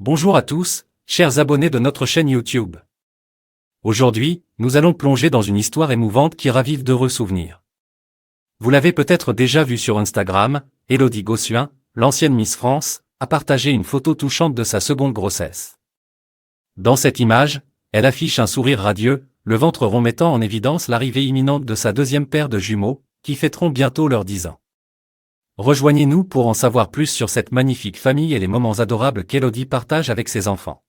Bonjour à tous, chers abonnés de notre chaîne YouTube. Aujourd'hui, nous allons plonger dans une histoire émouvante qui ravive d'heureux souvenirs. Vous l'avez peut-être déjà vu sur Instagram, Élodie Gossuin, l'ancienne Miss France, a partagé une photo touchante de sa seconde grossesse. Dans cette image, elle affiche un sourire radieux, le ventre rond mettant en évidence l'arrivée imminente de sa deuxième paire de jumeaux, qui fêteront bientôt leurs 10 ans. Rejoignez-nous pour en savoir plus sur cette magnifique famille et les moments adorables qu'Élodie partage avec ses enfants.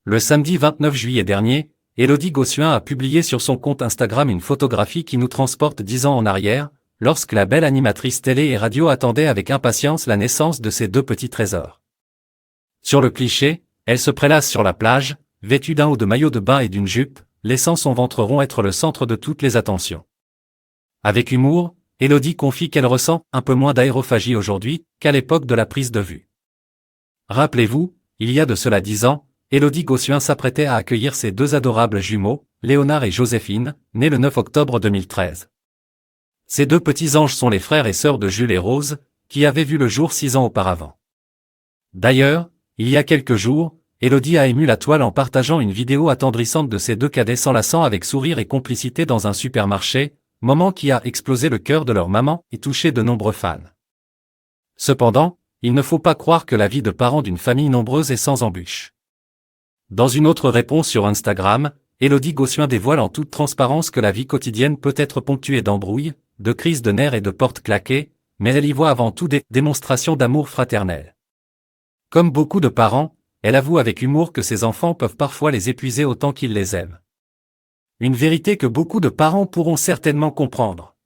Le samedi 29 juillet dernier, Élodie Gossuin a publié sur son compte Instagram une photographie qui nous transporte 10 ans en arrière, lorsque la belle animatrice télé et radio attendait avec impatience la naissance de ses deux petits trésors. Sur le cliché, elle se prélasse sur la plage, vêtue d'un haut de maillot de bain et d'une jupe, laissant son ventre rond être le centre de toutes les attentions. Avec humour, Élodie confie qu'elle ressent un peu moins d'aérophagie aujourd'hui qu'à l'époque de la prise de vue. Rappelez-vous, il y a de cela 10 ans, Élodie Gossuin s'apprêtait à accueillir ses deux adorables jumeaux, Léonard et Joséphine, nés le 9 octobre 2013. Ces deux petits anges sont les frères et sœurs de Jules et Rose, qui avaient vu le jour 6 ans auparavant. D'ailleurs, il y a quelques jours, Élodie a ému la toile en partageant une vidéo attendrissante de ses deux cadets s'enlaçant avec sourire et complicité dans un supermarché, moment qui a explosé le cœur de leur maman et touché de nombreux fans. Cependant, il ne faut pas croire que la vie de parents d'une famille nombreuse est sans embûches. Dans une autre réponse sur Instagram, Élodie Gossuin dévoile en toute transparence que la vie quotidienne peut être ponctuée d'embrouilles, de crises de nerfs et de portes claquées, mais elle y voit avant tout des démonstrations d'amour fraternel. Comme beaucoup de parents, elle avoue avec humour que ses enfants peuvent parfois les épuiser autant qu'ils les aiment. Une vérité que beaucoup de parents pourront certainement comprendre.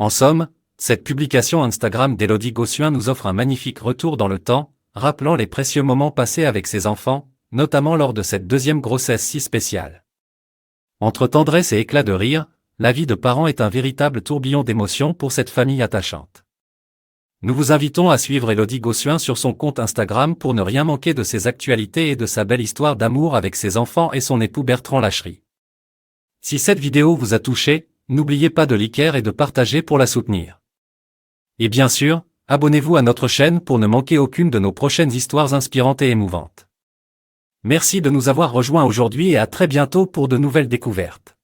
En somme, cette publication Instagram d'Élodie Gossuin nous offre un magnifique retour dans le temps, rappelant les précieux moments passés avec ses enfants, notamment lors de cette deuxième grossesse si spéciale. Entre tendresse et éclat de rire, la vie de parent est un véritable tourbillon d'émotions pour cette famille attachante. Nous vous invitons à suivre Élodie Gossuin sur son compte Instagram pour ne rien manquer de ses actualités et de sa belle histoire d'amour avec ses enfants et son époux Bertrand Lachery. Si cette vidéo vous a touché, n'oubliez pas de liker et de partager pour la soutenir. Et bien sûr, abonnez-vous à notre chaîne pour ne manquer aucune de nos prochaines histoires inspirantes et émouvantes. Merci de nous avoir rejoints aujourd'hui et à très bientôt pour de nouvelles découvertes.